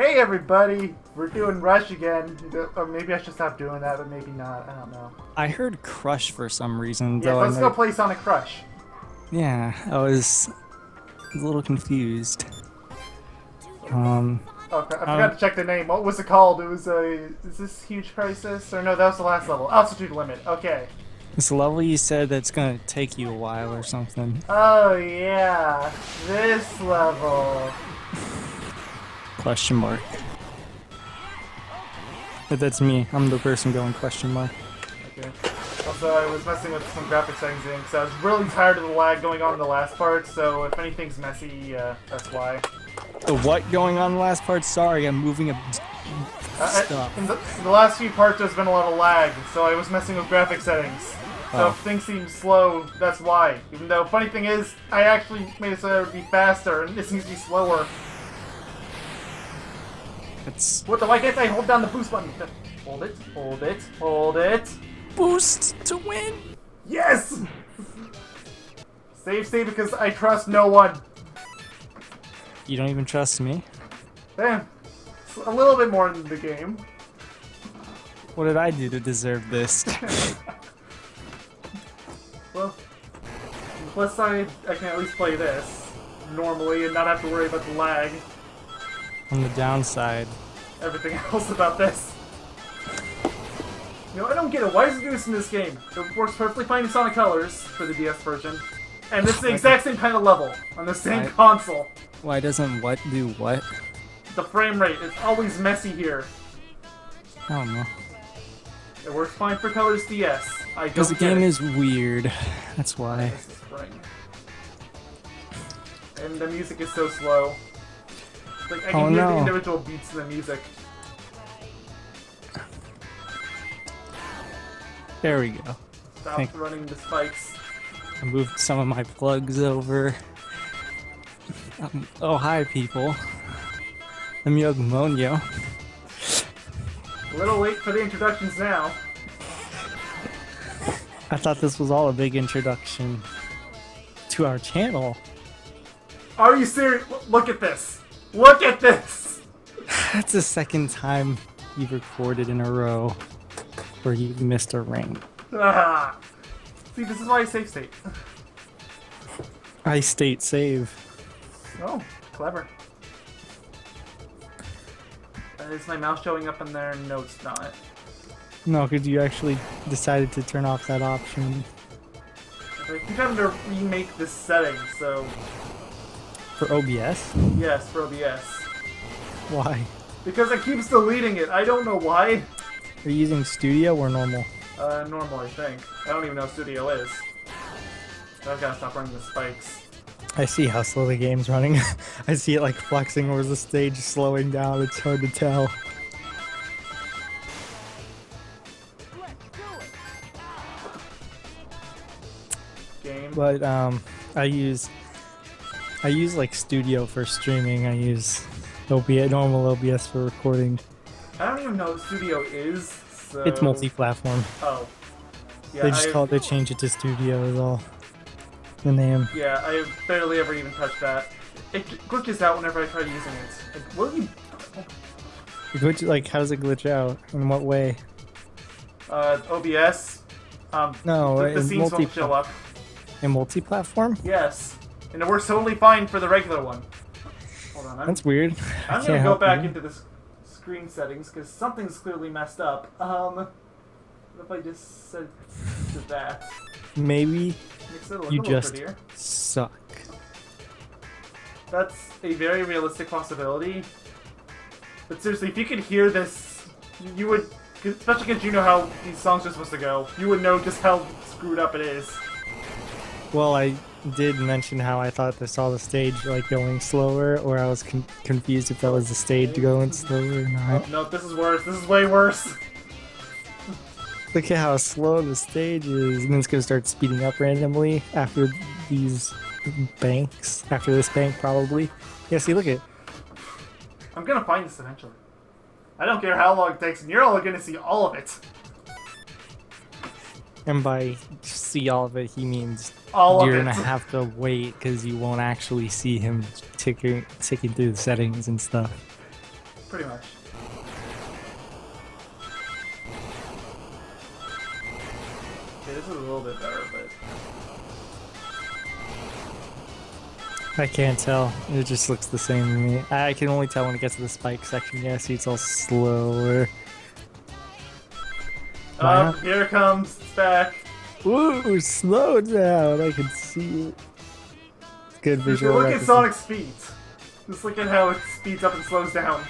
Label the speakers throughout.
Speaker 1: Hey everybody! We're doing Rush again. Or maybe I should stop doing that, but maybe not. I don't know.
Speaker 2: I heard Crush for some reason,
Speaker 1: Yes,
Speaker 2: though I
Speaker 1: let's go
Speaker 2: know.
Speaker 1: play Sonic Crush.
Speaker 2: Yeah, I was a little confused. Um,
Speaker 1: Oh, I
Speaker 2: I
Speaker 1: forgot to check the name. What was it called? It was a... Is this Huge Crisis? Or no, that was the last level. Altitude Limit. Okay.
Speaker 2: this level you said that's gonna take you a while or something.
Speaker 1: Oh yeah. This level.
Speaker 2: Question mark. But that's me. I'm the person going question mark.
Speaker 1: Okay. Also, I was messing with some graphic settings because I was really tired of the lag going on in the last part, so if anything's messy, that's why.
Speaker 2: The what going on in the last part? Sorry, I'm moving a stuff.
Speaker 1: In the last few parts, there's been a lot of lag, so I was messing with graphic settings. So if things seem slow, that's why. Even though, funny thing is, I actually made it so that it would be faster, and it seems to be slower.
Speaker 2: It's
Speaker 1: What the? Why can't I hold down the boost button? Hold it, hold it, hold it.
Speaker 2: boost to win.
Speaker 1: Yes! Save because I trust no one.
Speaker 2: You don't even trust me.
Speaker 1: Damn. A little bit more in the game.
Speaker 2: What did I do to deserve this?
Speaker 1: Well, plus I can at least play this normally and not have to worry about the lag.
Speaker 2: On the downside,
Speaker 1: Everything else about this. You know, I don't get it. Why is it doing this in this game? It works perfectly fine in Sonic Colors for the DS version. And it's the exact same kind of level on the same console.
Speaker 2: why doesn't what do what?
Speaker 1: The frame rate is always messy here.
Speaker 2: I don't know.
Speaker 1: It works fine for Colors DS. I
Speaker 2: Because
Speaker 1: don't
Speaker 2: the
Speaker 1: get
Speaker 2: game
Speaker 1: it.
Speaker 2: is weird. That's why.
Speaker 1: This is spring. And the music is so slow. Like, I can hear the individual beats in the music.
Speaker 2: There we go.
Speaker 1: Stop running the spikes.
Speaker 2: I moved some of my plugs over. Oh, hi, people. I'm Yogaidr.
Speaker 1: A little late for the introductions now.
Speaker 2: I thought this was all a big introduction to our channel.
Speaker 1: Are you serious? Look at this. Look at this.
Speaker 2: That's the second time you've recorded in a row where you've missed a ring.
Speaker 1: Ah. See, this is why I save state.
Speaker 2: I state save.
Speaker 1: Oh, clever. Is my mouse showing up in there? No, it's not.
Speaker 2: No, because you actually decided to turn off that option.
Speaker 1: I keep having to remake this setting, so...
Speaker 2: For OBS?
Speaker 1: Yes, for OBS.
Speaker 2: Why?
Speaker 1: Because it keeps deleting it. I don't know why.
Speaker 2: Are you using Studio or normal?
Speaker 1: Normal, I think. I don't even know what Studio is. I've gotta stop running the spikes.
Speaker 2: I see how slow the game's running. I see it like flexing over the stage, slowing down. It's hard to tell.
Speaker 1: Game.
Speaker 2: But I use like Studio for streaming. I use OBS, normal OBS for recording.
Speaker 1: I don't even know what Studio is, so...
Speaker 2: It's multi-platform.
Speaker 1: Oh. Yeah,
Speaker 2: They changed it to Studio is all. The name.
Speaker 1: Yeah, I've barely ever even touched that. It glitches out whenever I try using it. Like, will you...
Speaker 2: Like, how does it glitch out? In what way?
Speaker 1: OBS.
Speaker 2: No,
Speaker 1: the
Speaker 2: in
Speaker 1: scenes won't show up.
Speaker 2: In multi-platform?
Speaker 1: Yes. And it works totally fine for the regular one. Hold on,
Speaker 2: That's weird.
Speaker 1: I'm gonna go back into the screen settings, because something's clearly messed up. What if I just said to that?
Speaker 2: Maybe
Speaker 1: Makes it look
Speaker 2: you
Speaker 1: a little
Speaker 2: just
Speaker 1: prettier.
Speaker 2: suck.
Speaker 1: That's a very realistic possibility. But seriously, if you could hear this, you would, especially because you know how these songs are supposed to go, you would know just how screwed up it is.
Speaker 2: Well, I did mention how I thought I saw the stage like going slower, or I was confused if that was the stage going slower or not.
Speaker 1: Oh, no, this is worse. This is way worse.
Speaker 2: Look at how slow the stage is, and then it's gonna start speeding up randomly after these banks. After this bank, probably. Yeah, see, look at it.
Speaker 1: I'm gonna find this eventually. I don't care how long it takes, and you're all gonna see all of it.
Speaker 2: And by see all of it, he means
Speaker 1: All of
Speaker 2: you're
Speaker 1: it.
Speaker 2: gonna have to wait because you won't actually see him ticking through the settings and stuff.
Speaker 1: Pretty much. Okay, this is a little bit better, but...
Speaker 2: I can't tell. It just looks the same to me. I can only tell when it gets to the spike section. Yeah, see, it's all slower.
Speaker 1: Oh, here it comes. It's back.
Speaker 2: Woo, slow down. I can see it. Good visual.
Speaker 1: Look at Sonic's speed. Just look at how it speeds up and slows down.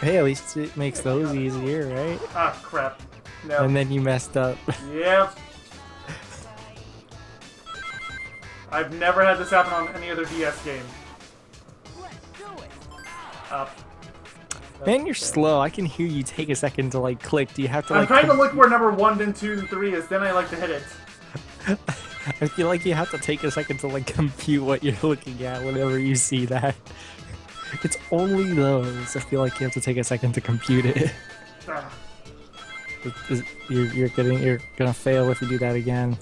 Speaker 2: Hey, at least it makes those easier, right?
Speaker 1: Ah, crap. No.
Speaker 2: And then you messed up.
Speaker 1: Yep. I've never had this happen on any other DS game. Up.
Speaker 2: Man, you're slow. I can hear you take a second to like click. Do you have to like...
Speaker 1: I'm trying to look where number 1, then 2, and 3 is, then I like to hit it.
Speaker 2: I feel like you have to take a second to like compute what you're looking at whenever you see that. It's only those. I feel like you have to take a second to compute it.
Speaker 1: Ah.
Speaker 2: You're gonna fail if you do that again.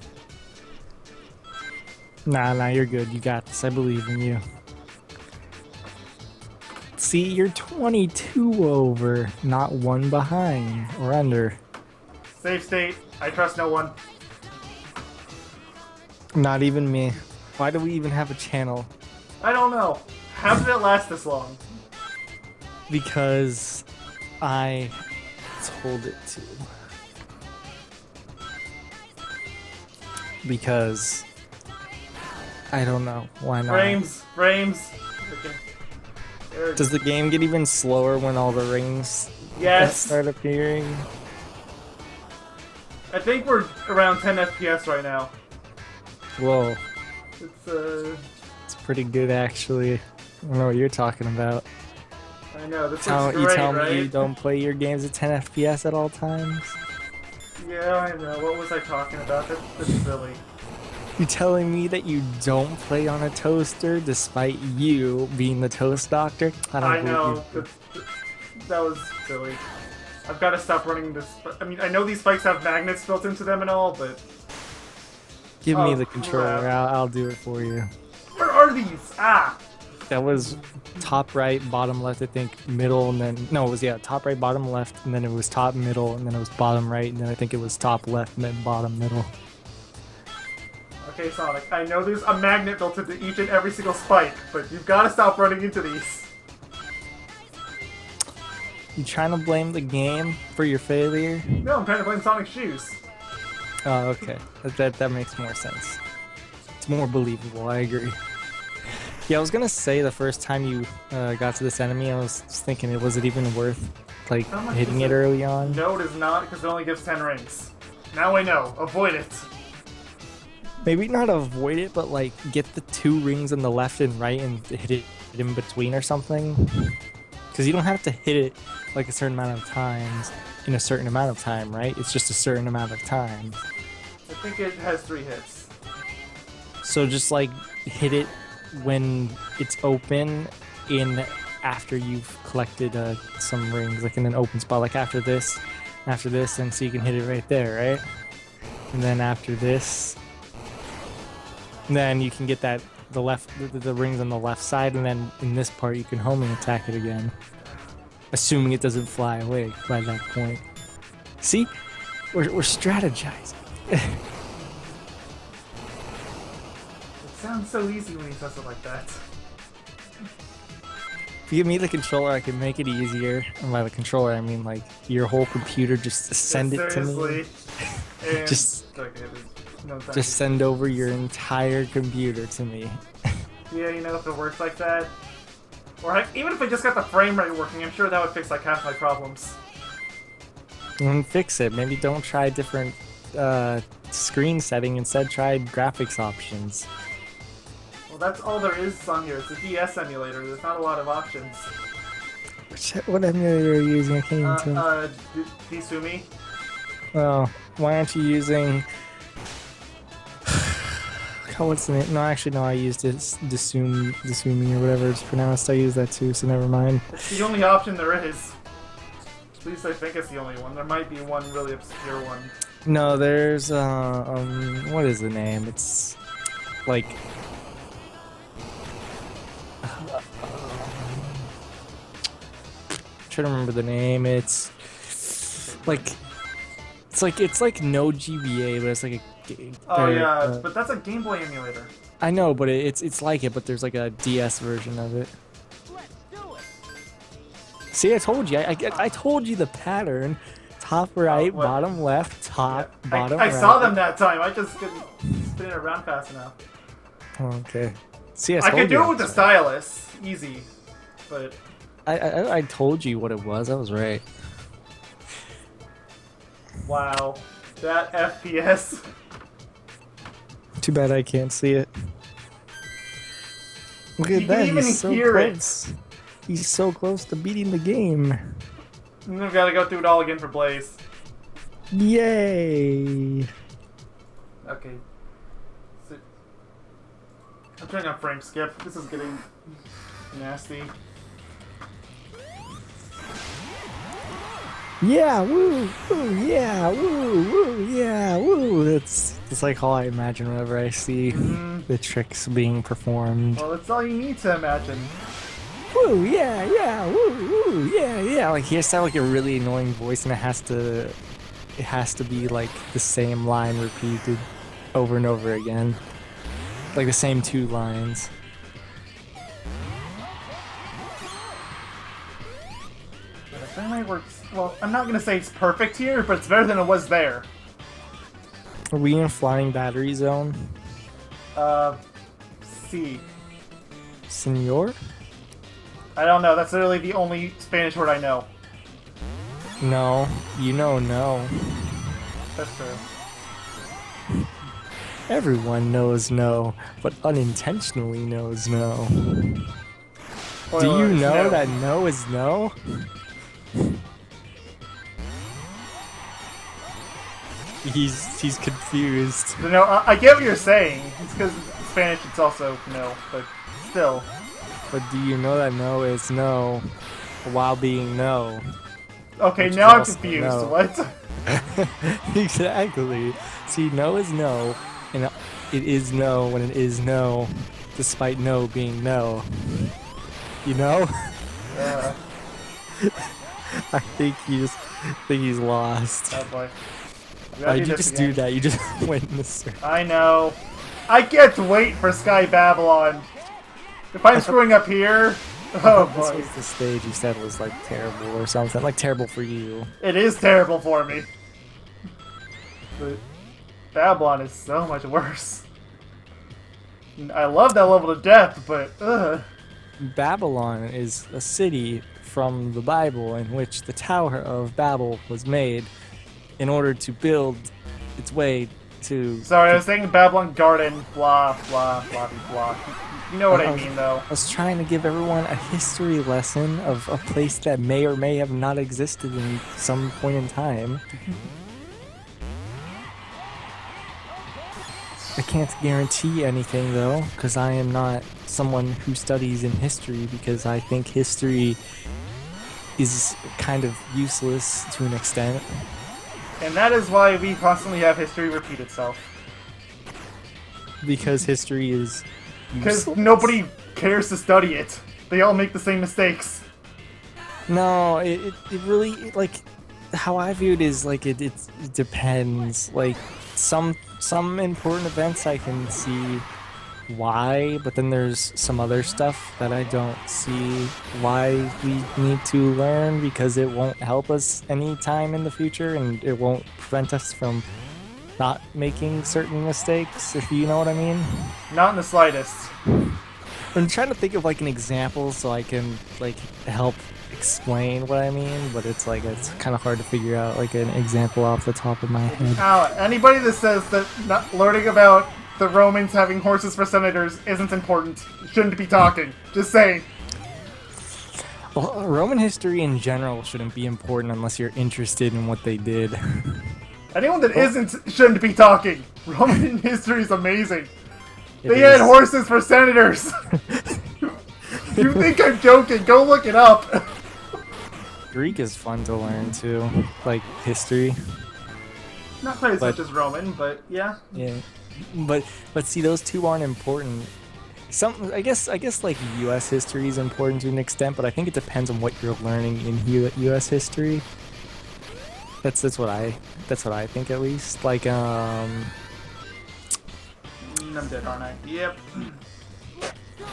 Speaker 2: Nah, you're good. You got this. I believe in you. See, you're 22 over, not 1 behind or under.
Speaker 1: Safe state. I trust no one.
Speaker 2: Not even me. Why do we even have a channel?
Speaker 1: I don't know. How did it last this long?
Speaker 2: Because I told it to. Because I don't know. Why not?
Speaker 1: Frames. Okay.
Speaker 2: Does the game get even slower when all the rings start appearing?
Speaker 1: I think we're around 10 FPS right now.
Speaker 2: Whoa.
Speaker 1: It's
Speaker 2: pretty good, actually. I don't know what you're talking about.
Speaker 1: I know, this looks great,
Speaker 2: you tell
Speaker 1: right?
Speaker 2: me you don't play your games at 10 FPS at all times?
Speaker 1: Yeah, I know. What was I talking about? That's silly.
Speaker 2: You telling me that you don't play on a toaster despite you being the toast doctor?
Speaker 1: I know. That was silly. I've got to stop running this. I mean, I know these spikes have magnets built into them and all, but...
Speaker 2: Give me the controller. I'll do it for you.
Speaker 1: Where are these? Ah!
Speaker 2: That was top right, bottom left, I think, middle, and then... No, it was, top right, bottom left, and then it was top middle, and then it was bottom right, and then I think it was top left, and then bottom middle.
Speaker 1: Okay, Sonic, I know there's a magnet built into each and every single spike, but you've got to stop running into these.
Speaker 2: You trying to blame the game for your failure?
Speaker 1: No, I'm trying to blame Sonic's shoes.
Speaker 2: Oh, okay. That makes more sense. It's more believable, I agree. Yeah, I was gonna say the first time you got to this enemy, I was thinking, was it even worth like hitting it early on?
Speaker 1: No, it is not, because it only gives 10 rings. Now I know. Avoid it.
Speaker 2: Maybe not avoid it, but like get the 2 rings on the left and right and hit it in between or something. Because you don't have to hit it like a certain amount of times in a certain amount of time, right? It's just a certain amount of time.
Speaker 1: I think it has 3 hits.
Speaker 2: So just like hit it when it's open after you've collected some rings, like in an open spot, like after this, and so you can hit it right there, right? And then after this, then you can get the rings on the left side, and then in this part you can homing attack it again, assuming it doesn't fly away by that point. See, we're strategizing.
Speaker 1: It sounds so easy when he says it like that.
Speaker 2: If you give me the controller, I can make it easier. And by the controller, I mean like your whole computer. Just send it to me. Just send over your entire computer to me.
Speaker 1: Yeah, you know, if it works like that. Or heck, even if I just got the frame rate working, I'm sure that would fix like half my problems.
Speaker 2: And fix it. Maybe don't try different screen setting. Instead, try graphics options.
Speaker 1: Well, that's all there is on here. It's a DS emulator. There's not a lot of options.
Speaker 2: What emulator are you using? I can't even tell.
Speaker 1: Disumi.
Speaker 2: Oh, why aren't you using... what's the name? No, actually, no, I used it. Disumi or whatever it's pronounced. I used that too, so never mind.
Speaker 1: It's the only option there is. At least I think it's the only one. There might be one really obscure one.
Speaker 2: No, there's, what is the name? It's, like... trying to remember the name. It's like no GBA, but it's like a.
Speaker 1: Oh yeah, but that's a Game Boy emulator.
Speaker 2: I know, but it's like it, but there's like a DS version of it. See, I told you. I told you the pattern. Top right, bottom left, top, bottom right.
Speaker 1: I saw them that time. I just couldn't spin it around fast enough.
Speaker 2: Okay. See,
Speaker 1: I could do it with the stylus, easy, but
Speaker 2: I told you what it was. I was right.
Speaker 1: Wow, that FPS.
Speaker 2: Too bad I can't see it. Look at that. He's so close. He's so close to beating the game.
Speaker 1: We've got to go through it all again for Blaze.
Speaker 2: Yay!
Speaker 1: Okay. So, I'm turning on frame skip. This is getting nasty.
Speaker 2: Yeah, woo, woo, yeah, woo, woo, yeah, woo. That's like how I imagine whenever I see the tricks being performed.
Speaker 1: Well, that's all you need to imagine.
Speaker 2: Woo, yeah, yeah, woo, woo, yeah, yeah. Like he has to have like a really annoying voice, and it has to be like the same line repeated over and over again, like the same 2 lines.
Speaker 1: The frame rate works. Well, I'm not gonna say it's perfect here, but it's better than it was there.
Speaker 2: Are we in flying battery zone?
Speaker 1: C.
Speaker 2: Senor?
Speaker 1: I don't know. That's literally the only Spanish word I know.
Speaker 2: No. You know no.
Speaker 1: That's true.
Speaker 2: Everyone knows no, but unintentionally knows no.
Speaker 1: Spoiler,
Speaker 2: do you know
Speaker 1: no.
Speaker 2: that no is no? He's confused.
Speaker 1: No, I get what you're saying. It's because Spanish it's also no, but still.
Speaker 2: But do you know that no is no while being no?
Speaker 1: Okay,
Speaker 2: Which
Speaker 1: now I'm
Speaker 2: also
Speaker 1: confused.
Speaker 2: no.
Speaker 1: What?
Speaker 2: Exactly. See, no is no, and it is no when it is no, despite no being no. You know?
Speaker 1: Yeah.
Speaker 2: I think he's lost.
Speaker 1: Oh boy.
Speaker 2: Why did you just do that? You just went in the circle.
Speaker 1: I know. I can't wait for Sky Babylon. If I'm screwing up here, oh boy.
Speaker 2: This was the stage you said was like terrible or something. Like terrible for you.
Speaker 1: It is terrible for me. But Babylon is so much worse. I love that level to death, but ugh.
Speaker 2: Babylon is a city from the Bible in which the Tower of Babel was made in order to build its way to...
Speaker 1: Sorry, I was saying Babylon Garden, blah, blah, blah, blah. You know what I mean, though.
Speaker 2: I was trying to give everyone a history lesson of a place that may or may have not existed in some point in time. I can't guarantee anything, though, because I am not someone who studies in history, because I think history is kind of useless to an extent.
Speaker 1: And that is why we constantly have history repeat itself.
Speaker 2: Because history is
Speaker 1: because nobody cares to study it. They all make the same mistakes.
Speaker 2: No, it really, like, how I view it is, like, it depends. Like, some important events I can see why, but then there's some other stuff that I don't see why we need to learn, because it won't help us any time in the future, and it won't prevent us from not making certain mistakes, if you know what I mean.
Speaker 1: Not in the slightest.
Speaker 2: I'm trying to think of like an example so I can like help explain what I mean, but it's like it's kind of hard to figure out like an example off the top of my head.
Speaker 1: Anybody that says that not learning about the Romans having horses for senators isn't important shouldn't be talking. Just saying.
Speaker 2: Well, Roman history in general shouldn't be important unless you're interested in what they did.
Speaker 1: Anyone that isn't shouldn't be talking. Roman history is amazing. They
Speaker 2: is.
Speaker 1: had horses for senators. You think I'm joking? Go look it up.
Speaker 2: Greek is fun to learn too, like history.
Speaker 1: Not quite as much as Roman, but yeah.
Speaker 2: Yeah, but see, those two aren't important I guess like U.S. history is important to an extent, but I think it depends on what you're learning in U.S. history. That's what I think at least. Like
Speaker 1: I'm dead, aren't I? Yep.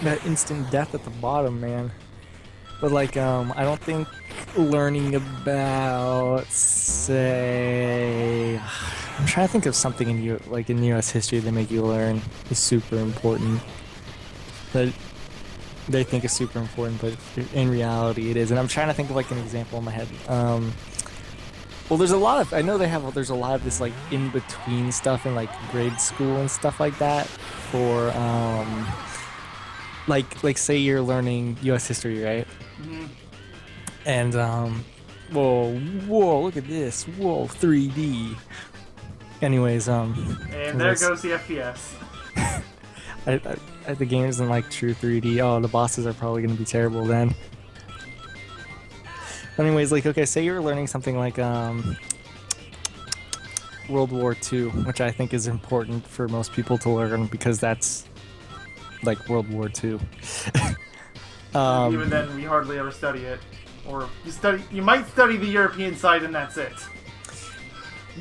Speaker 2: that instant death at the bottom, man. But like I don't think learning about, say, I'm trying to think of something in U.S. history they make you learn is super important. That they think is super important, but in reality it is. And I'm trying to think of like an example in my head. Well, there's a lot of this like in between stuff in like grade school and stuff like that for like say you're learning U.S. history, right?
Speaker 1: Mm-hmm.
Speaker 2: And whoa, look at this, whoa, 3D. Anyways,
Speaker 1: And there goes the FPS.
Speaker 2: the game isn't like true 3D. Oh, the bosses are probably gonna be terrible then. Anyways, like, okay, say you're learning something like World War II, which I think is important for most people to learn because that's like World War II.
Speaker 1: Even then, we hardly ever study it, or you might study the European side, and that's it.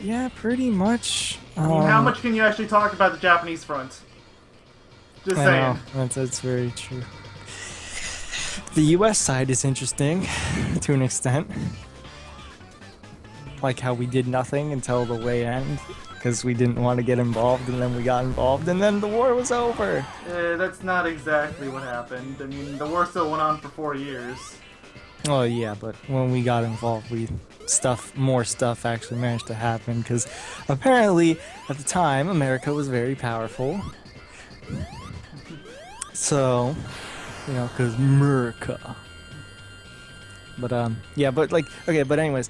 Speaker 2: Yeah, pretty much.
Speaker 1: I mean, how much can you actually talk about the Japanese front? Just saying.
Speaker 2: That's very true. The U.S. side is interesting, to an extent. Like how we did nothing until the way end, because we didn't want to get involved, and then we got involved, and then the war was over.
Speaker 1: That's not exactly what happened. I mean, the war still went on for 4 years.
Speaker 2: Oh yeah, but when we got involved, more stuff actually managed to happen, because apparently, at the time, America was very powerful. So, because America. But yeah, but like, okay, but anyways,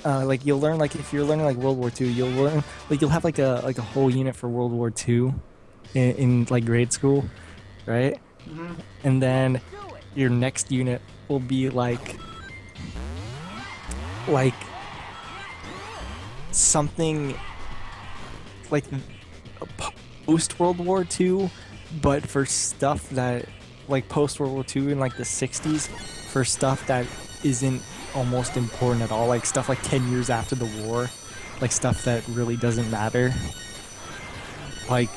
Speaker 2: like you'll learn, like if you're learning like World War II, you'll have like a whole unit for World War II in like grade school, right?
Speaker 1: Mm-hmm.
Speaker 2: And then your next unit will be like something like post World War II, but for stuff that like post World War II in like the 60s, for stuff that isn't almost important at all, like stuff like 10 years after the war, like stuff that really doesn't matter. Like,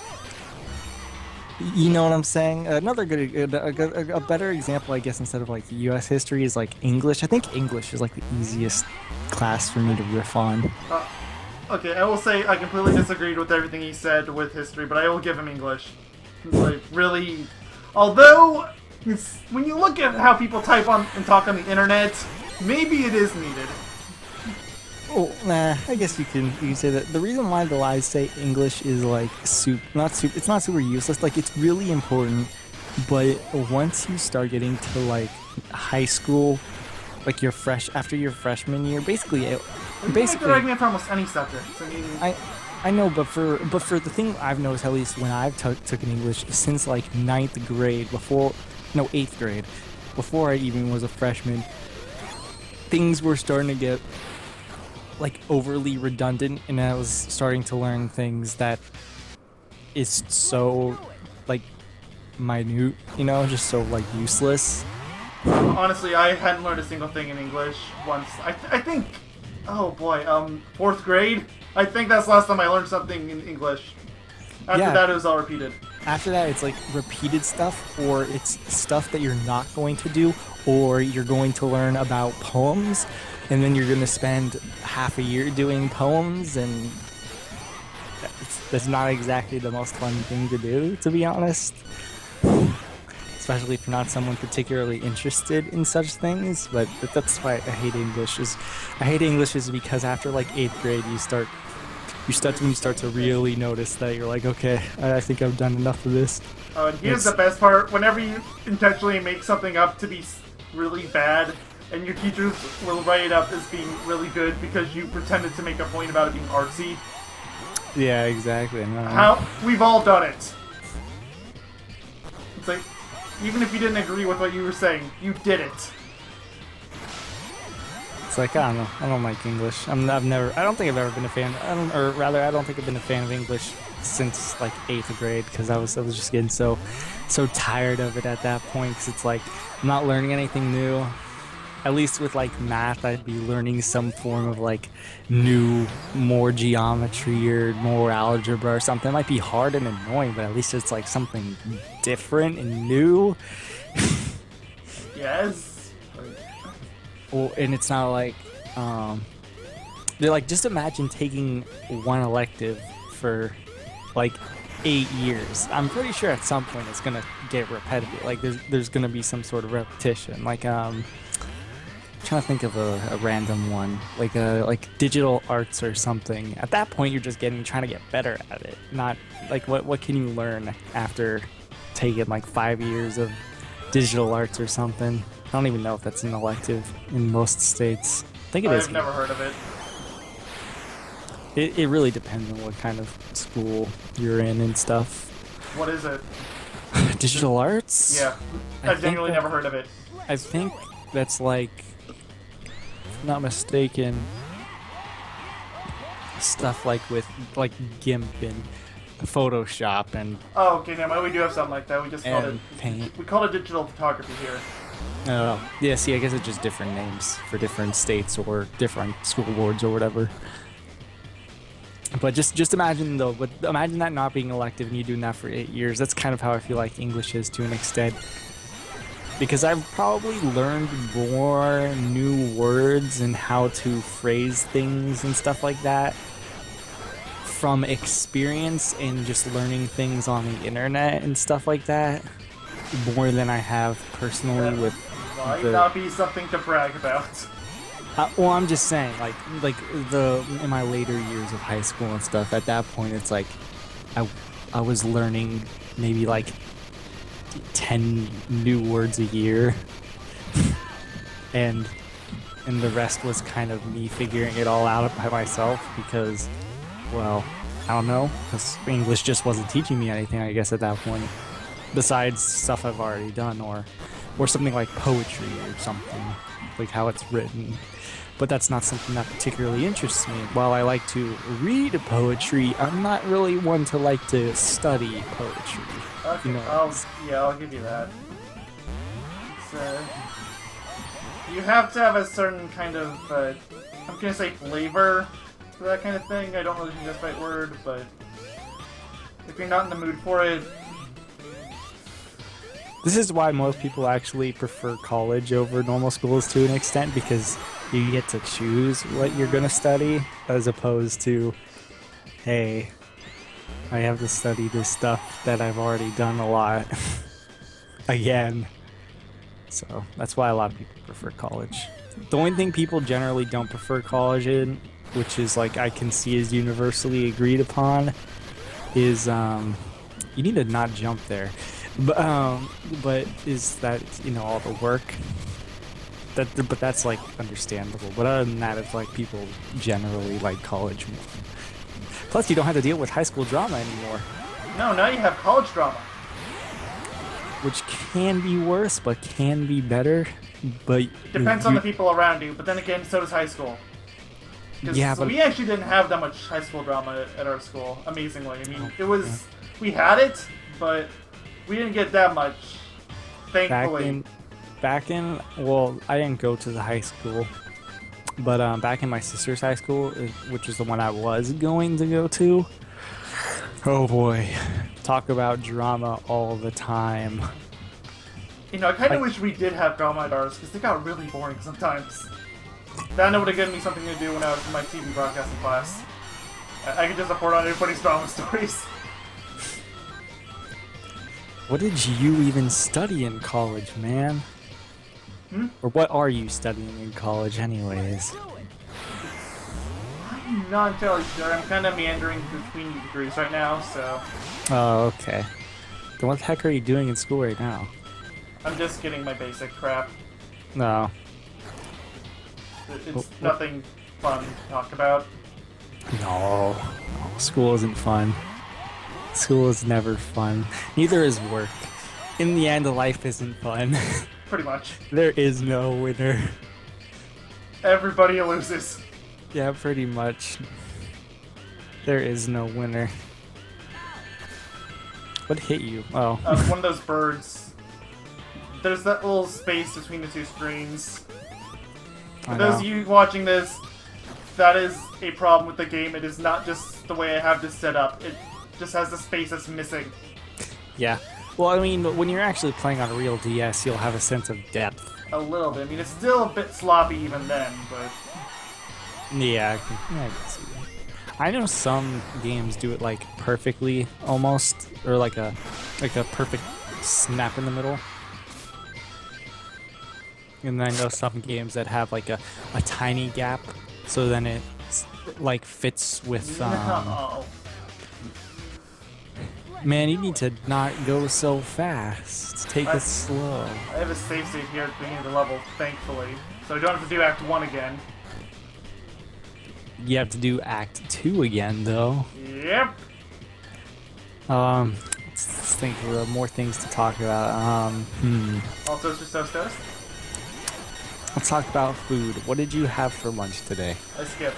Speaker 2: you know what I'm saying? Another a better example, I guess, instead of like U.S. history is like English. I think English is like the easiest class for me to riff on.
Speaker 1: Okay, I will say I completely disagreed with everything he said with history, but I will give him English. It's like, really... Although, when you look at how people type on and talk on the internet, maybe it is needed.
Speaker 2: Oh, nah, I guess you can say that. The reason why though I say English is like it's not super useless. Like, it's really important, but once you start getting to like high school, like after your freshman year, basically
Speaker 1: You can make the argument for almost any subject. I mean,
Speaker 2: I know, but for the thing I've noticed, at least when I've taken English since like 9th grade, 8th grade, before I even was a freshman, things were starting to get like overly redundant, and I was starting to learn things that is so like minute, just so like useless.
Speaker 1: honestly, I hadn't learned a single thing in English once. I think, oh boy, 4th grade? I think that's the last time I learned something in English. After that, it was all repeated.
Speaker 2: After that, it's like repeated stuff, or it's stuff that you're not going to do, or you're going to learn about poems, and then you're going to spend half a year doing poems, and that's not exactly the most fun thing to do, to be honest. Especially if you're not someone particularly interested in such things, but that's why I hate English. I hate English is because after like 8th grade, you start to really notice that you're like, okay, I think I've done enough of this.
Speaker 1: Oh, and here's the best part: whenever you intentionally make something up to be really bad, and your teachers will write it up as being really good because you pretended to make a point about it being artsy.
Speaker 2: Yeah, exactly.
Speaker 1: We've all done it. It's like, even if you didn't agree with what you were saying, you did it.
Speaker 2: It's like, I don't know. I don't like English. I don't think I've ever been a fan. I don't think I've been a fan of English since like 8th grade because I was just getting so tired of it at that point because it's like I'm not learning anything new. At least with like math, I'd be learning some form of like new, more geometry or more algebra or something. It might be hard and annoying, but at least it's like something different and new.
Speaker 1: Yes.
Speaker 2: Well, and it's not like they're like just imagine taking one elective for like 8 years. I'm pretty sure at some point it's gonna get repetitive. Like there's gonna be some sort of repetition. Like trying to think of a random one, like digital arts or something. At that point, you're just trying to get better at it. Not like what can you learn after taking like 5 years of digital arts or something. I don't even know if that's an elective in most states. I think it is.
Speaker 1: I've never heard of it.
Speaker 2: It really depends on what kind of school you're in and stuff.
Speaker 1: What is it?
Speaker 2: Digital arts?
Speaker 1: Yeah, I've genuinely never heard of it.
Speaker 2: I think that's like, if I'm not mistaken, stuff like with like GIMP and Photoshop and
Speaker 1: Oh, okay, never mind. We do have something like that. We just called it
Speaker 2: Paint.
Speaker 1: We call it digital photography here.
Speaker 2: Oh, yeah. See, I guess it's just different names for different states or different school boards or whatever. But just imagine though, but imagine that not being elective and you doing that for 8 years. That's kind of how I feel like English is to an extent. Because I've probably learned more new words and how to phrase things and stuff like that from experience and just learning things on the internet and stuff like that more than I have personally with
Speaker 1: Might not be something to brag about.
Speaker 2: well, I'm just saying, like in my later years of high school and stuff. At that point, it's like I was learning maybe like 10 new words a year, and the rest was kind of me figuring it all out by myself because, well, I don't know, because English just wasn't teaching me anything. I guess at that point, besides stuff I've already done, or something like poetry or something, like how it's written. But that's not something that particularly interests me. While I like to read poetry, I'm not really one to like to study poetry.
Speaker 1: Okay,
Speaker 2: You know,
Speaker 1: I'll give you that. You have to have a certain kind of, I'm gonna say flavor for that kind of thing. I don't really think that's the right word, but if you're not in the mood for it,
Speaker 2: this is why most people actually prefer college over normal schools to an extent, because you get to choose what you're going to study, as opposed to, hey, I have to study this stuff that I've already done a lot again. So that's why a lot of people prefer college. The only thing people generally don't prefer college in, which is like I can see is universally agreed upon, is you need to not jump there. But is that, you know, all the work? But that's like understandable. But other than that, it's like people generally like college more. Plus, you don't have to deal with high school drama anymore,
Speaker 1: no, now you have college drama.
Speaker 2: which can be worse, but can be better. But
Speaker 1: Depends on the people around you, but then again, so does high school.
Speaker 2: Yeah, but
Speaker 1: we actually didn't have that much high school drama at our school, amazingly. I mean, it was, we had it, but we didn't get that much, thankfully.
Speaker 2: back in well, I didn't go to the high school, but back in my sister's high school, which is the one I was going to go to. Oh boy, talk about drama all the time.
Speaker 1: You know, I kind of wish we did have drama at ours, because they got really boring sometimes. That would have given me something to do when I was in my TV broadcasting class. I could just report on everybody's drama stories.
Speaker 2: What did you even study in college, man? Or what are you studying in college anyways?
Speaker 1: I'm not entirely sure. I'm kind of meandering between degrees right now, so...
Speaker 2: Oh, okay. Then what the heck are you doing in school right now?
Speaker 1: I'm just getting my basic crap.
Speaker 2: No.
Speaker 1: It's nothing fun to talk about.
Speaker 2: No. School isn't fun. School is never fun. Neither is work. In the end, life isn't fun.
Speaker 1: Pretty much.
Speaker 2: There is no winner.
Speaker 1: Everybody loses.
Speaker 2: Yeah, pretty much. There is no winner. What hit you? Oh.
Speaker 1: One of those birds. There's that little space between the two screens. For those of you watching this, that is a problem with the game. It is not just the way I have this set up. It just has the space that's missing.
Speaker 2: Yeah. Well, I mean, when you're actually playing on a real DS, you'll have a sense of depth.
Speaker 1: A little bit. I mean, it's still a bit sloppy even then, but...
Speaker 2: Yeah, I can see that. I know some games do it like perfectly, almost, or like a perfect snap in the middle. And then I know some games that have like a tiny gap, so then it like fits with.
Speaker 1: No.
Speaker 2: Man, you need to not go so fast. Take it slow.
Speaker 1: I have a save state here at the beginning of the level, thankfully, so I don't have to do Act 1 again.
Speaker 2: You have to do Act 2 again, though.
Speaker 1: Yep.
Speaker 2: Let's think of more things to talk about.
Speaker 1: All toast or toast?
Speaker 2: Let's talk about food. What did you have for lunch today?
Speaker 1: I skipped.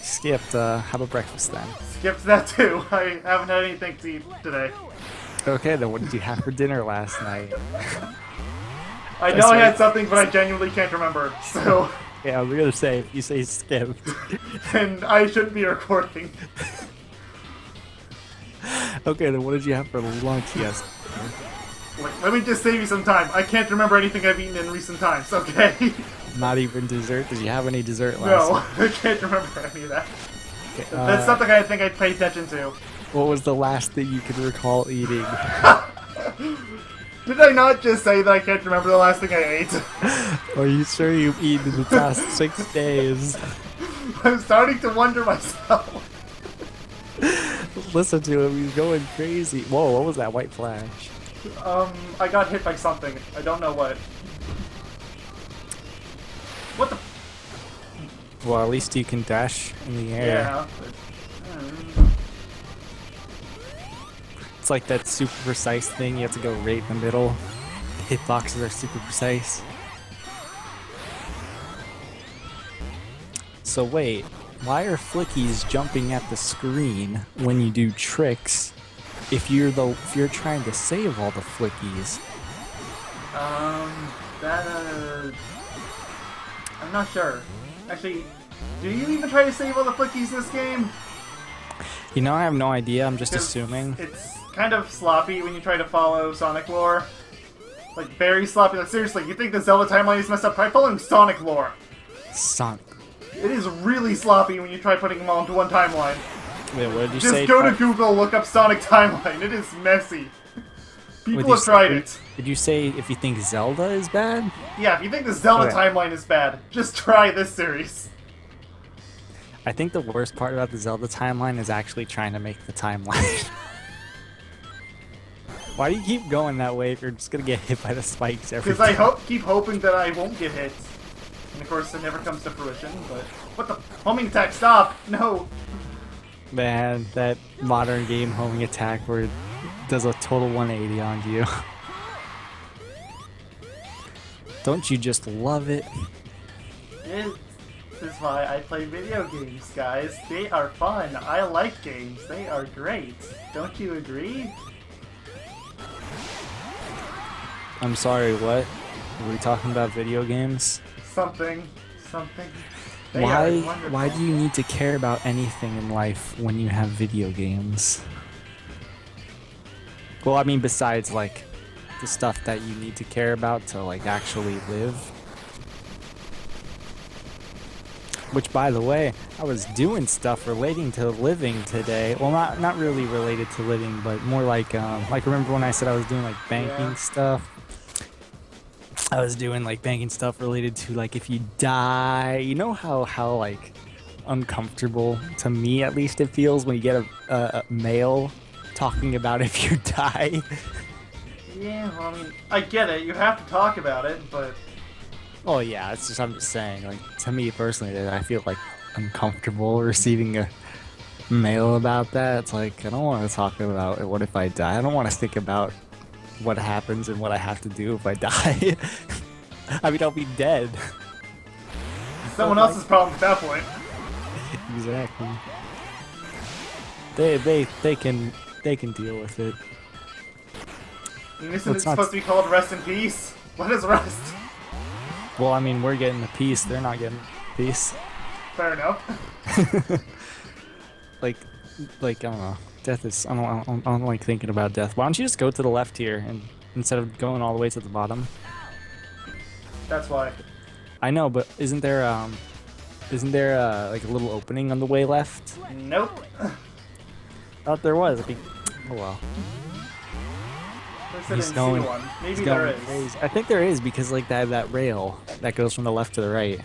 Speaker 2: Skipped. How about breakfast then?
Speaker 1: Skipped that too. I haven't had anything to eat today.
Speaker 2: Okay, then what did you have for dinner last night?
Speaker 1: I know I had something, but I genuinely can't remember, so...
Speaker 2: Yeah, I was gonna say, if you say skipped...
Speaker 1: and I shouldn't be recording.
Speaker 2: Okay, then what did you have for lunch yesterday?
Speaker 1: Look, let me just save you some time. I can't remember anything I've eaten in recent times, okay?
Speaker 2: Not even dessert? Did you have any dessert last night?
Speaker 1: No, I can't remember any of that.
Speaker 2: Okay,
Speaker 1: That's something I think I'd pay attention to.
Speaker 2: What was the last thing you could recall eating?
Speaker 1: Did I not just say that I can't remember the last thing I ate?
Speaker 2: Are you sure you've eaten in the past 6 days?
Speaker 1: I'm starting to wonder myself.
Speaker 2: Listen to him, he's going crazy. Whoa, what was that white flash?
Speaker 1: I got hit by something. I don't know what. What the?
Speaker 2: Well, at least you can dash in the air.
Speaker 1: Yeah.
Speaker 2: It's like that super precise thing, you have to go right in the middle. Hitboxes are super precise. So wait, why are flickies jumping at the screen when you do tricks if you're trying to save all the flickies?
Speaker 1: I'm not sure. Actually, do you even try to save all the flickies in this game?
Speaker 2: You know, I have no idea, I'm just assuming.
Speaker 1: It's kind of sloppy when you try to follow Sonic lore. Like, very sloppy. Like, seriously, you think the Zelda timeline is messed up? Try following Sonic lore.
Speaker 2: Sonic.
Speaker 1: It is really sloppy when you try putting them all into one timeline.
Speaker 2: Wait, what did you
Speaker 1: Just
Speaker 2: say?
Speaker 1: go to Google, look up Sonic timeline. It is messy. People have tried it.
Speaker 2: Did you say if you think Zelda is bad?
Speaker 1: Yeah, if you think the Zelda timeline is bad, just try this series.
Speaker 2: I think the worst part about the Zelda timeline is actually trying to make the timeline. Why do you keep going that way if you're just gonna get hit by the spikes every time?
Speaker 1: Because I keep hoping that I won't get hit. And of course, it never comes to fruition, but... What the... Homing attack, stop! No!
Speaker 2: Man, that modern game homing attack where it does a total 180 on you. Don't you just love it?
Speaker 1: This is why I play video games, guys. They are fun. I like games. They are great. Don't you agree?
Speaker 2: I'm sorry, what? Are we talking about video games?
Speaker 1: Something. They
Speaker 2: Why do you need to care about anything in life when you have video games? Well, I mean, besides, like, the stuff that you need to care about to, like, actually live. Which, by the way, I was doing stuff relating to living today. Well, not really related to living, but more like remember when I said I was doing, like, banking stuff? I was doing, like, banking stuff related to, like, if you die. You know how like, uncomfortable, to me at least, it feels when you get a mail talking about if you die?
Speaker 1: Yeah, well, I mean, I get it. You have to talk about it, but...
Speaker 2: Oh yeah, it's just, I'm just saying, like, to me personally, I feel like uncomfortable receiving a mail about that. It's like, I don't want to talk about what if I die. I don't want to think about what happens and what I have to do if I die. I mean, I'll be dead.
Speaker 1: Someone else's problem at that point.
Speaker 2: Exactly. They can deal with it.
Speaker 1: Isn't it supposed to be called Rest in Peace? Let us rest.
Speaker 2: Well, I mean, we're getting the peace. They're not getting peace.
Speaker 1: Fair enough.
Speaker 2: like I don't know. Death is. I don't like thinking about death. Why don't you just go to the left here and instead of going all the way to the bottom?
Speaker 1: That's why.
Speaker 2: I know, but isn't there like a little opening on the way left?
Speaker 1: Nope.
Speaker 2: Thought there was. Oh well.
Speaker 1: I didn't see one. Maybe there is.
Speaker 2: Crazy. I think there is because like that rail that goes from the left to the right.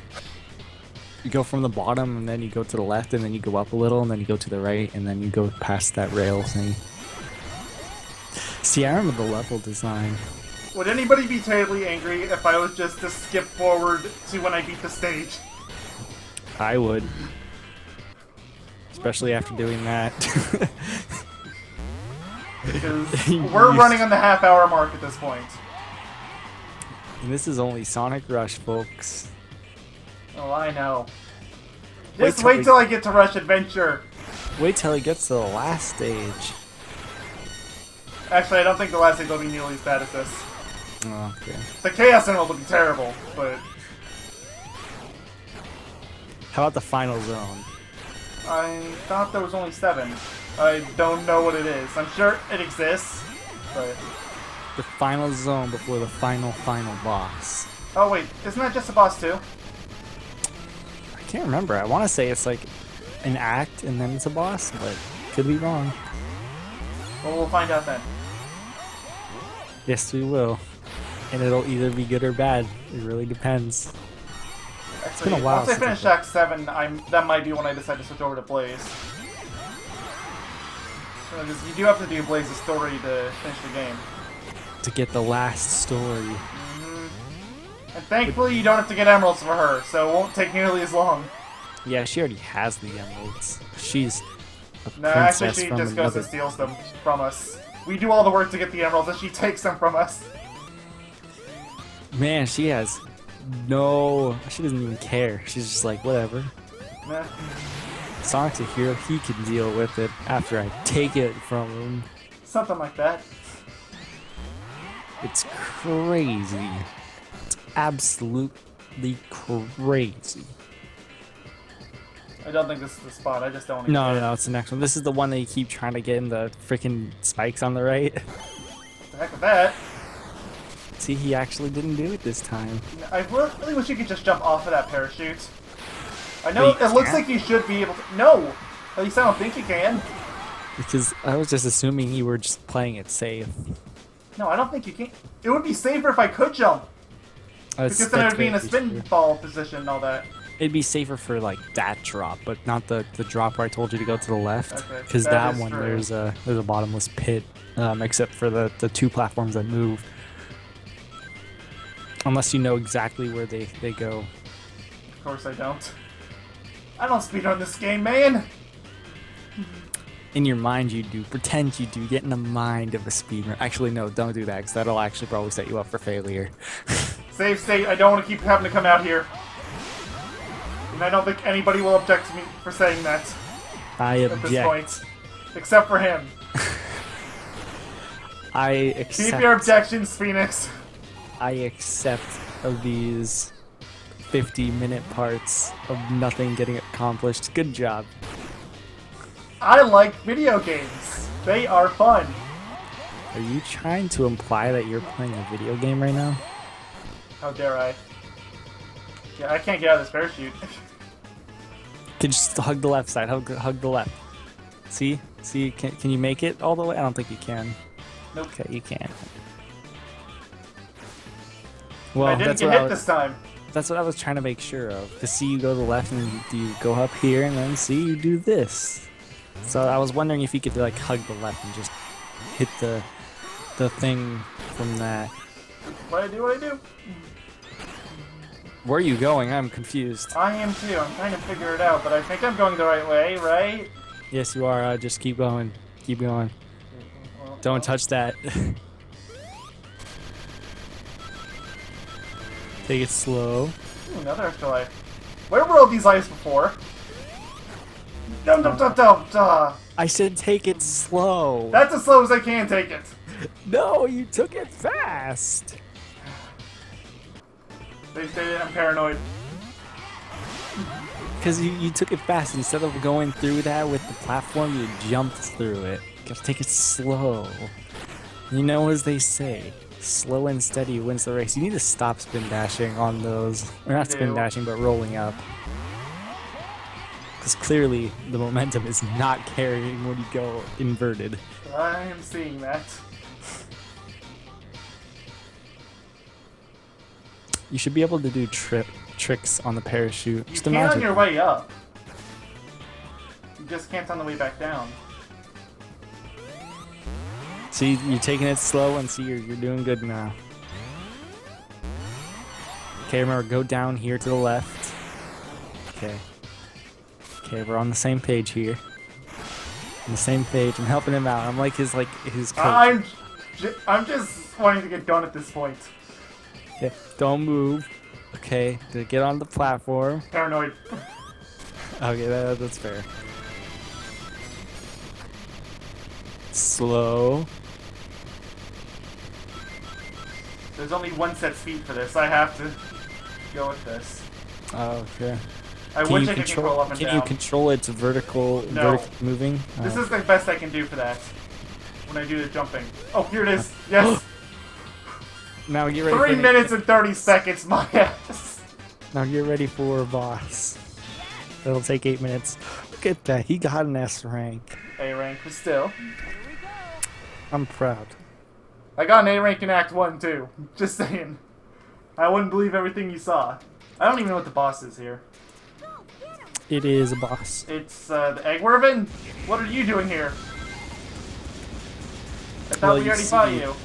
Speaker 2: You go from the bottom and then you go to the left and then you go up a little and then you go to the right and then you go past that rail thing. See, I remember the level design.
Speaker 1: Would anybody be terribly angry if I was just to skip forward to when I beat the stage?
Speaker 2: I would. Especially after doing that.
Speaker 1: Because we're running on the half-hour mark at this point.
Speaker 2: And this is only Sonic Rush, folks.
Speaker 1: Oh, I know. Just wait till I get to Rush Adventure.
Speaker 2: Wait till it gets to the last stage.
Speaker 1: Actually, I don't think the last stage will be nearly as bad as this.
Speaker 2: Oh, okay.
Speaker 1: The Chaos Emerald will be terrible, but...
Speaker 2: How about the final zone?
Speaker 1: I thought there was only 7. I don't know what it is. I'm sure it exists, but...
Speaker 2: The final zone before the final boss.
Speaker 1: Oh wait, isn't that just a boss too?
Speaker 2: I can't remember. I want to say it's like an act and then it's a boss, but could be wrong.
Speaker 1: Well, we'll find out then.
Speaker 2: Yes, we will. And it'll either be good or bad. It really depends.
Speaker 1: Actually,
Speaker 2: it's been a while
Speaker 1: once I finish Act 7, that might be when I decide to switch over to Blaze. Because you do have to do Blaze's story to finish the game.
Speaker 2: To get the last story.
Speaker 1: Mm-hmm. And thankfully, you don't have to get emeralds for her, so it won't take nearly as long.
Speaker 2: Yeah, she already has the emeralds. She's a
Speaker 1: No,
Speaker 2: princess
Speaker 1: actually, she
Speaker 2: from
Speaker 1: just goes and steals them from us. We do all the work to get the emeralds, and she takes them from us.
Speaker 2: Man, she has no... She doesn't even care. She's just like, whatever.
Speaker 1: Nah.
Speaker 2: Sonic's a hero. He can deal with it after I take it from him.
Speaker 1: Something like that.
Speaker 2: It's crazy. It's absolutely crazy.
Speaker 1: I don't think this is the spot. I just don't want to
Speaker 2: No, it's the next one. This is the one that you keep trying to get in the freaking spikes on the right.
Speaker 1: The heck with that.
Speaker 2: See, he actually didn't do it this time.
Speaker 1: I really wish you could just jump off of that parachute. I know it looks like you should be able to... No! At least I don't think you can.
Speaker 2: Because I was just assuming you were just playing it safe.
Speaker 1: No, I don't think you can. It would be safer if I could jump. Because then I would be in a spinball position and all that.
Speaker 2: It'd be safer for like that drop, but not the drop where I told you to go to the left.
Speaker 1: Okay,
Speaker 2: Because that one,
Speaker 1: true.
Speaker 2: there's a bottomless pit, except for the 2 platforms that move. Unless you know exactly where they go.
Speaker 1: Of course I don't. I don't speedrun this game, man!
Speaker 2: In your mind you do. Pretend you do. Get in the mind of a speedrunner. Actually, no, don't do that, because that'll actually probably set you up for failure.
Speaker 1: Save state, I don't want to keep having to come out here. And I don't think anybody will object to me for saying that.
Speaker 2: I
Speaker 1: at
Speaker 2: object.
Speaker 1: this point. Except for him.
Speaker 2: I accept.
Speaker 1: Keep your objections, Phoenix.
Speaker 2: I accept of these 50-minute parts of nothing getting accomplished. Good job.
Speaker 1: I like video games. They are fun.
Speaker 2: Are you trying to imply that you're playing a video game right now?
Speaker 1: How dare I? Yeah, I can't get out of this parachute.
Speaker 2: Can you just hug the left side? Hug the left. See? Can you make it all the way? I don't think you can.
Speaker 1: Nope.
Speaker 2: Okay, you can. Well,
Speaker 1: I didn't get hit this time.
Speaker 2: That's what I was trying to make sure of. To see you go to the left and you go up here and then see you do this. So I was wondering if you could like hug the left and just hit the thing from that.
Speaker 1: What I do?
Speaker 2: Where are you going? I'm confused.
Speaker 1: I am too. I'm trying to figure it out, but I think I'm going the right way, right?
Speaker 2: Yes, you are. Just keep going. Keep going. Don't touch that. Take it slow.
Speaker 1: Ooh, another extra life. Where were all these lives before? Dum.
Speaker 2: I said take it slow.
Speaker 1: That's as slow as I can take it.
Speaker 2: No, you took it fast.
Speaker 1: They say I'm paranoid.
Speaker 2: Because you took it fast. Instead of going through that with the platform, you jumped through it. You gotta take it slow. You know, as they say, slow and steady wins the race. You need to stop spin dashing on those. Or not spin dashing, but rolling up. Because clearly the momentum is not carrying when you go inverted.
Speaker 1: I am seeing that.
Speaker 2: You should be able to do tricks on the parachute.
Speaker 1: You
Speaker 2: Just
Speaker 1: can
Speaker 2: imagine.
Speaker 1: on your way up. You just can't on the way back down.
Speaker 2: See, you're taking it slow, and see, you're doing good now. Okay, remember, go down here to the left. Okay. Okay, we're on the same page here. On the same page. I'm helping him out. I'm like his coach.
Speaker 1: I'm just wanting to get done at this point.
Speaker 2: Okay, don't move. Okay, to get on the platform.
Speaker 1: Paranoid.
Speaker 2: Okay, that's fair. Slow.
Speaker 1: There's only one set speed for this. I have to go with this.
Speaker 2: Oh, okay.
Speaker 1: I wish I could control up and down.
Speaker 2: Can you control its vertical moving?
Speaker 1: This is the best I can do for that. When I do the jumping. Oh, here it is. Yes.
Speaker 2: Now get ready.
Speaker 1: 3 minutes and 30 seconds, my ass.
Speaker 2: Now get ready for a boss. It'll take 8 minutes. Look at that. He got an S rank.
Speaker 1: A rank, but still.
Speaker 2: I'm proud.
Speaker 1: I got an A rank in Act 1 too. Just saying. I wouldn't believe everything you saw. I don't even know what the boss is here.
Speaker 2: It is a boss.
Speaker 1: It's the Egg Wervin? What are you doing here? I thought we already fought you.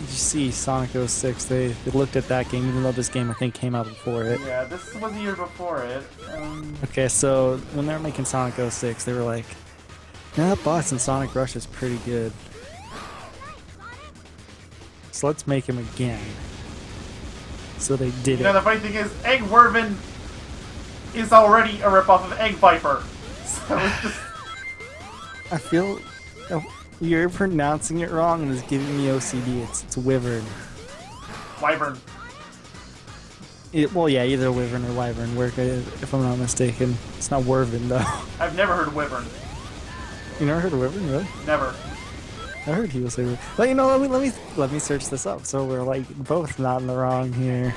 Speaker 2: You see Sonic 06, they looked at that game, even though this game I think came out before it.
Speaker 1: Yeah, this was the year before it.
Speaker 2: Okay, so when they were making Sonic 06, they were like, yeah, that boss in Sonic Rush is pretty good. So let's make him again. So they did
Speaker 1: You know, the funny thing is, Egg Wervin is already a ripoff of Egg Viper. So it's just...
Speaker 2: I feel you're pronouncing it wrong and it's giving me OCD. It's Wyvern.
Speaker 1: Wyvern.
Speaker 2: Well, yeah, either Wyvern or Wyvern work, if I'm not mistaken. It's not Wervin, though.
Speaker 1: I've never heard of Wyvern.
Speaker 2: You never heard of Wyvern, really?
Speaker 1: Never.
Speaker 2: I heard he was Wyvern. But you know, let me search this up. So we're like both not in the wrong here.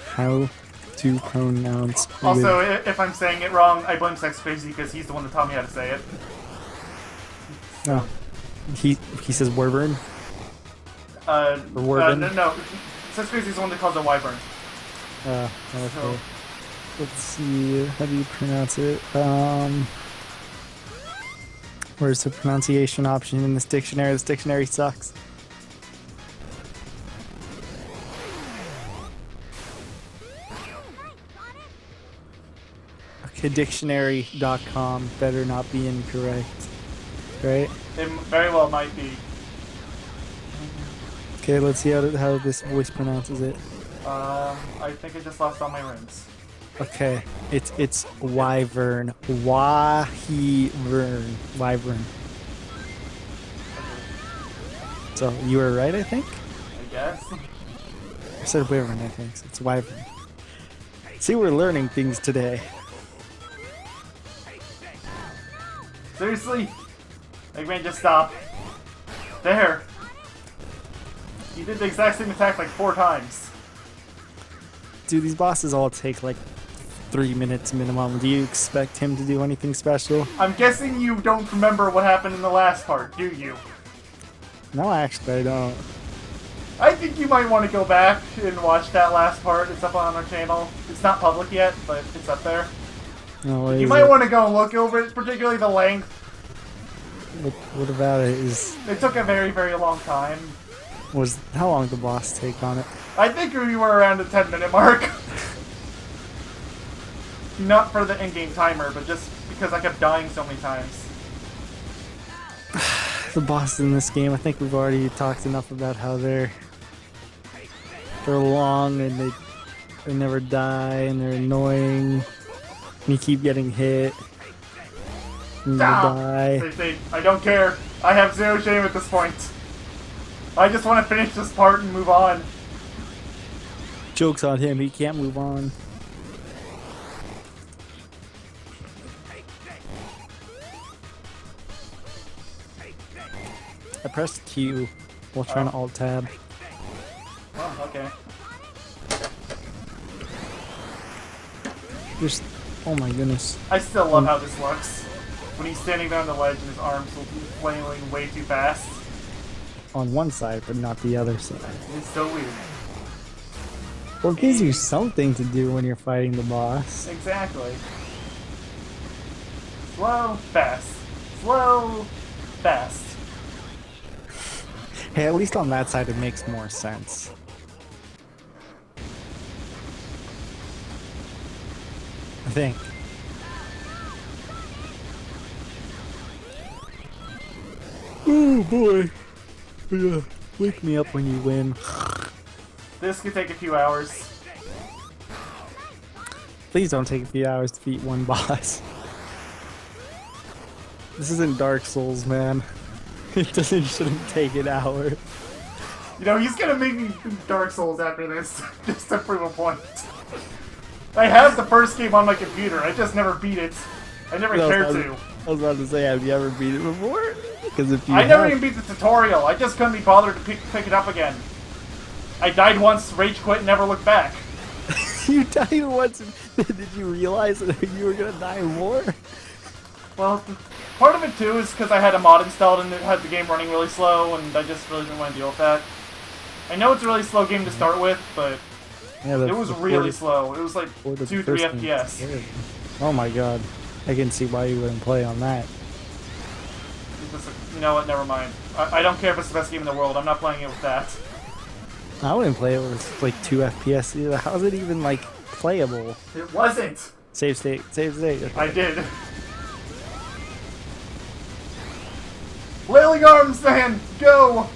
Speaker 2: How to pronounce.
Speaker 1: Also, if I'm saying it wrong, I blame Sex Crazy because he's the one that taught me how to say it.
Speaker 2: No, he says Wyvern.
Speaker 1: Or
Speaker 2: Wyvern.
Speaker 1: No. Sex Crazy is the one that calls it Wyvern.
Speaker 2: Okay.
Speaker 1: So,
Speaker 2: Let's see. How do you pronounce it? Where's the pronunciation option in this dictionary? This dictionary sucks. Okay, dictionary.com better not be incorrect. Right?
Speaker 1: it very well might be.
Speaker 2: Okay, let's see how this voice pronounces it.
Speaker 1: I think I just lost all my rings.
Speaker 2: Okay, it's Wyvern. Wyvern. Wyvern. So you were right, I think?
Speaker 1: I guess.
Speaker 2: I said Wyvern, I think. So it's Wyvern. See, we're learning things today.
Speaker 1: Seriously? Eggman, just stop. There. You did the exact same attack like 4 times.
Speaker 2: Dude, these bosses all take like 3 minutes minimum. Do you expect him to do anything special?
Speaker 1: I'm guessing you don't remember what happened in the last part, do you?
Speaker 2: No, actually, I don't.
Speaker 1: I think you might want to go back and watch that last part. It's up on our channel. It's not public yet, but it's up there.
Speaker 2: No,
Speaker 1: You might want to go and look over it, particularly the length.
Speaker 2: What about it?
Speaker 1: It took a very, very long time.
Speaker 2: How long did the boss take on it?
Speaker 1: I think we were around the 10-minute mark. Not for the in-game timer, but just because I kept dying so many times.
Speaker 2: The bosses in this game, I think we've already talked enough about how they're long and they never die and they're annoying. And you keep getting hit. And you die.
Speaker 1: I don't care. I have zero shame at this point. I just want to finish this part and move on.
Speaker 2: Joke's on him, he can't move on. I pressed Q while trying to alt-tab.
Speaker 1: Oh, okay.
Speaker 2: Just, oh my goodness.
Speaker 1: I still love how this looks. When he's standing there on the ledge and his arms will be flailing way too fast.
Speaker 2: On one side, but not the other side.
Speaker 1: It's so weird.
Speaker 2: Well, it gives you something to do when you're fighting the boss.
Speaker 1: Exactly. Slow, fast. Slow, fast.
Speaker 2: Hey, at least on that side it makes more sense. I think. Oh boy. Yeah. Wake me up when you win.
Speaker 1: This could take a few hours.
Speaker 2: Please don't take a few hours to beat one boss. This isn't Dark Souls, man. It shouldn't take an hour.
Speaker 1: You know, he's gonna make me beat Dark Souls after this, just to prove a point. I have the first game on my computer, I just never beat it. I never cared to.
Speaker 2: I was about to say, have you ever beat it before? Because if you
Speaker 1: I never even beat the tutorial, I just couldn't be bothered to pick it up again. I died once, rage quit, and never looked back.
Speaker 2: You died once, did you realize that you were gonna die more?
Speaker 1: Well, part of it too is because I had a mod installed and it had the game running really slow, and I just really didn't want to deal with that. I know it's a really slow game to start with, but
Speaker 2: yeah,
Speaker 1: it was really slow. It was like 2-3 FPS.
Speaker 2: Oh my god. I can see why you wouldn't play on that.
Speaker 1: You know what, never mind. I don't care if it's the best game in the world, I'm not playing it with that.
Speaker 2: I wouldn't play it with like 2 FPS either. How's it even like playable?
Speaker 1: It wasn't!
Speaker 2: Save state, save state. Okay.
Speaker 1: I did. Flailing arms, man! Go!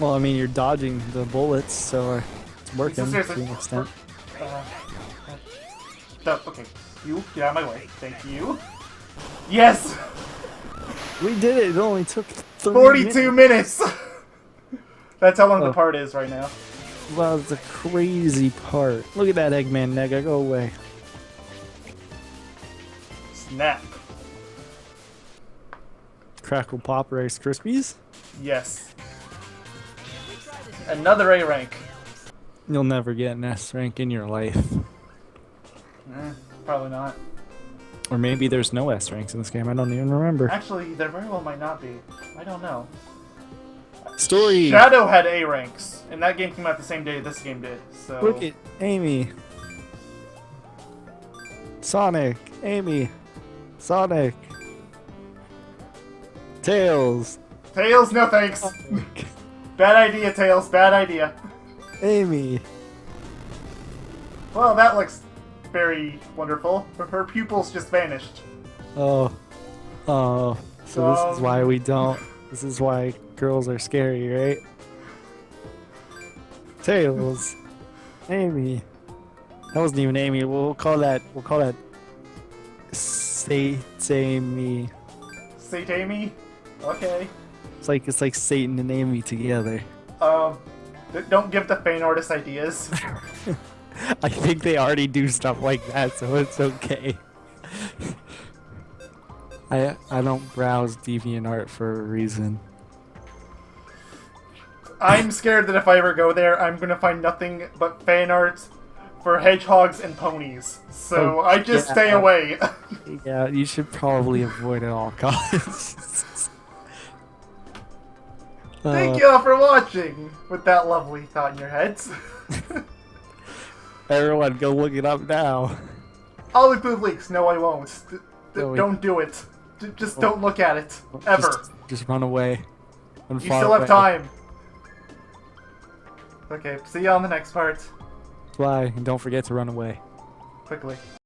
Speaker 2: Well, I mean, you're dodging the bullets, so it's working to an extent.
Speaker 1: Okay, you, get out of my way. Thank you. Yes!
Speaker 2: We did it! It only took
Speaker 1: 42 minutes! That's how long the part is right now.
Speaker 2: Wow, that's a crazy part. Look at that Eggman nega, go away.
Speaker 1: Snap.
Speaker 2: Crackle Pop Rice Krispies?
Speaker 1: Yes. Another A rank.
Speaker 2: You'll never get an S rank in your life.
Speaker 1: Probably not.
Speaker 2: Or maybe there's no S ranks in this game, I don't even remember.
Speaker 1: Actually, there very well might not be. I don't know.
Speaker 2: Story!
Speaker 1: Shadow had A ranks, and that game came out the same day this game did, so...
Speaker 2: Look at Amy. Sonic. Amy. Sonic. Tails.
Speaker 1: Tails, no thanks. Bad idea, Tails, bad idea.
Speaker 2: Amy.
Speaker 1: Well, that looks very wonderful. Her pupils just vanished.
Speaker 2: Oh. Oh. So this is why we don't... This is why girls are scary, right? Tails. Amy. That wasn't even Amy. We'll call that Satan-amy.
Speaker 1: Satan-amy? Okay.
Speaker 2: It's like Satan and Amy together.
Speaker 1: Don't give the fan artist ideas.
Speaker 2: I think they already do stuff like that, so it's okay. I don't browse DeviantArt for a reason.
Speaker 1: I'm scared that if I ever go there, I'm gonna find nothing but fan art for hedgehogs and ponies. So I just stay away.
Speaker 2: Yeah, you should probably avoid at all costs.
Speaker 1: Thank you all for watching, with that lovely thought in your heads.
Speaker 2: Everyone, go look it up now.
Speaker 1: I'll include links. No, I won't.
Speaker 2: No,
Speaker 1: don't do it. Just don't look at it. Ever.
Speaker 2: Just run away.
Speaker 1: You still have time. Okay, see you on the next part.
Speaker 2: Fly, and don't forget to run away.
Speaker 1: Quickly.